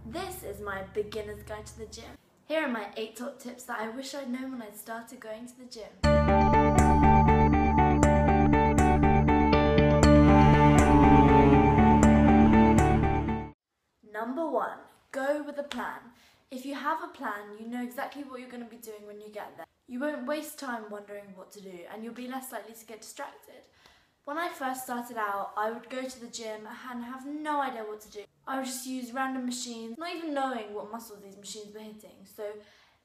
This is my beginner's guide to the gym. Here are my 8 top tips that I wish I'd known when I started going to the gym. Number 1, go with a plan. If you have a plan, you know exactly what you're going to be doing when you get there. You won't waste time wondering what to do, and you'll be less likely to get distracted. When I first started out, I would go to the gym and have no idea what to do. I would just use random machines, not even knowing what muscles these machines were hitting. So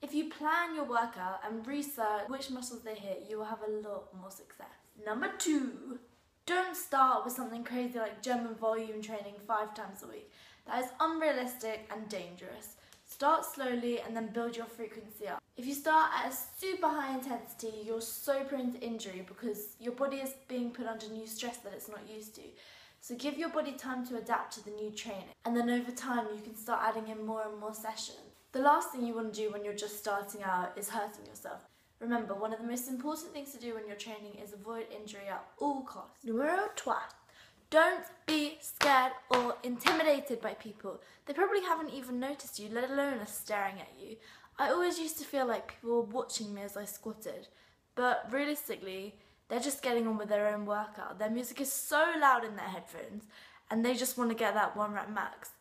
if you plan your workout and research which muscles they hit, you will have a lot more success. Number 2, don't start with something crazy like German volume training 5 times a week. That is unrealistic and dangerous. Start slowly and then build your frequency up. If you start at a super high intensity, you're so prone to injury because your body is being put under new stress that it's not used to. So give your body time to adapt to the new training, and then over time you can start adding in more and more sessions. The last thing you want to do when you're just starting out is hurting yourself. Remember, one of the most important things to do when you're training is avoid injury at all costs. Numero 3. Don't be scared or intimidated by people. They probably haven't even noticed you, let alone are staring at you. I always used to feel like people were watching me as I squatted, but realistically, they're just getting on with their own workout. Their music is so loud in their headphones, and they just want to get that 1 rep max.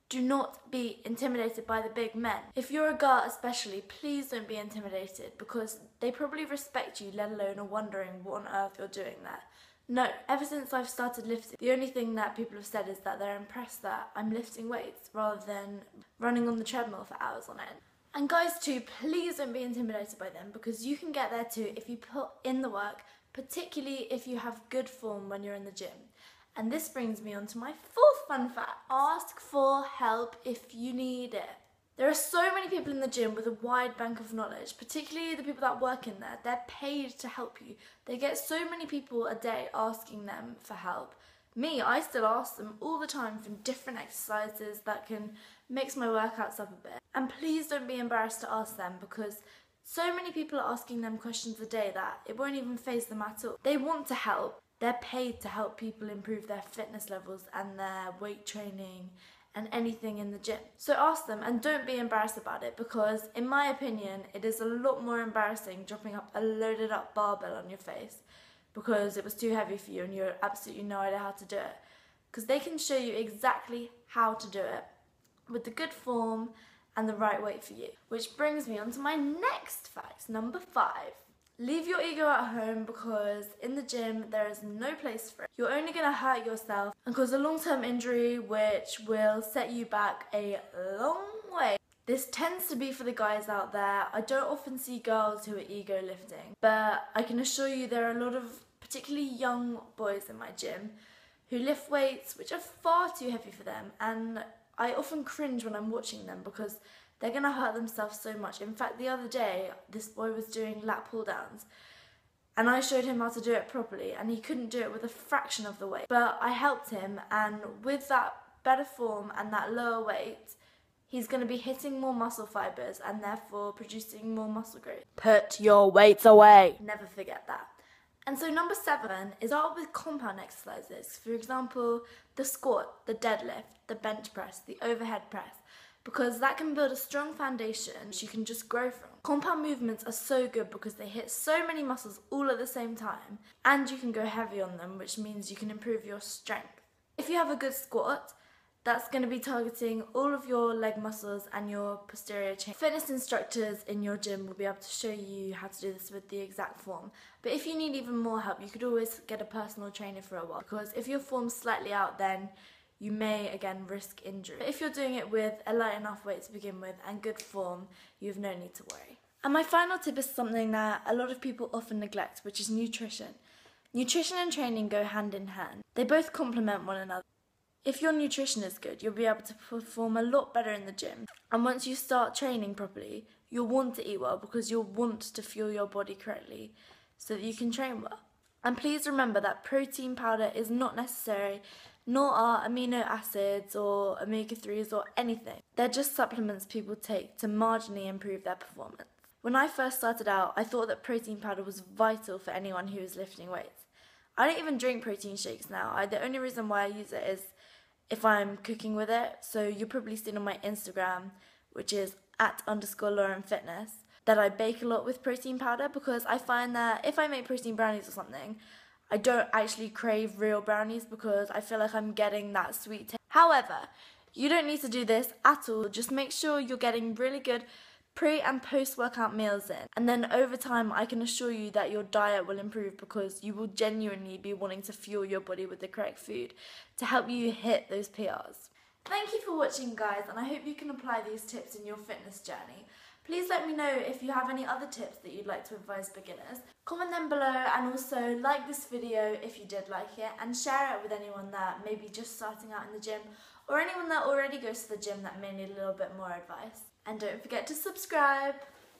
Do not be intimidated by the big men. If you're a girl especially, please don't be intimidated because they probably respect you, let alone are wondering what on earth you're doing there. No, ever since I've started lifting, the only thing that people have said is that they're impressed that I'm lifting weights rather than running on the treadmill for hours on end. And guys too, please don't be intimidated by them because you can get there too if you put in the work, particularly if you have good form when you're in the gym. And this brings me on to my 4th fun fact. Ask for help if you need it. There are so many people in the gym with a wide bank of knowledge, particularly the people that work in there. They're paid to help you. They get so many people a day asking them for help. Me, I still ask them all the time for different exercises that can mix my workouts up a bit. And please don't be embarrassed to ask them because so many people are asking them questions a day that it won't even faze them at all. They want to help. They're paid to help people improve their fitness levels and their weight training and anything in the gym. So ask them and don't be embarrassed about it because in my opinion it is a lot more embarrassing dropping up a loaded up barbell on your face because it was too heavy for you and you had absolutely no idea how to do it. Because they can show you exactly how to do it with the good form and the right weight for you. Which brings me on to my next fact, number 5. Leave your ego at home because in the gym there is no place for it. You're only going to hurt yourself and cause a long-term injury which will set you back a long way. This tends to be for the guys out there. I don't often see girls who are ego lifting, but I can assure you there are a lot of particularly young boys in my gym who lift weights which are far too heavy for them, and I often cringe when I'm watching them because they're going to hurt themselves so much. In fact, the other day, this boy was doing lat pull downs and I showed him how to do it properly and he couldn't do it with a fraction of the weight. But I helped him, and with that better form and that lower weight, he's going to be hitting more muscle fibres and therefore producing more muscle growth. Put your weights away. Never forget that. And so number 7 is start with compound exercises. For example, the squat, the deadlift, the bench press, the overhead press, because that can build a strong foundation which you can just grow from. Compound movements are so good because they hit so many muscles all at the same time, and you can go heavy on them, which means you can improve your strength. If you have a good squat, that's going to be targeting all of your leg muscles and your posterior chain. Fitness instructors in your gym will be able to show you how to do this with the exact form. But if you need even more help, you could always get a personal trainer for a while, because if your form's slightly out, then you may again risk injury. But if you're doing it with a light enough weight to begin with and good form, you have no need to worry. And my final tip is something that a lot of people often neglect, which is nutrition. Nutrition and training go hand in hand. They both complement one another. If your nutrition is good, you'll be able to perform a lot better in the gym. And once you start training properly, you'll want to eat well because you'll want to fuel your body correctly so that you can train well. And please remember that protein powder is not necessary, nor are amino acids or omega-3s or anything. They're just supplements people take to marginally improve their performance. When I first started out, I thought that protein powder was vital for anyone who was lifting weights. I don't even drink protein shakes now. The only reason why I use it is if I'm cooking with it. So you'll probably seen on my Instagram, which is @_LaurenFitness, that I bake a lot with protein powder, because I find that if I make protein brownies or something, I don't actually crave real brownies because I feel like I'm getting that sweet taste. However, you don't need to do this at all. Just make sure you're getting really good pre and post workout meals in, and then over time I can assure you that your diet will improve, because you will genuinely be wanting to fuel your body with the correct food to help you hit those PRs. Thank you for watching, guys, and I hope you can apply these tips in your fitness journey. Please let me know if you have any other tips that you'd like to advise beginners. Comment them below, and also like this video if you did like it, and share it with anyone that may be just starting out in the gym, or anyone that already goes to the gym that may need a little bit more advice. And don't forget to subscribe.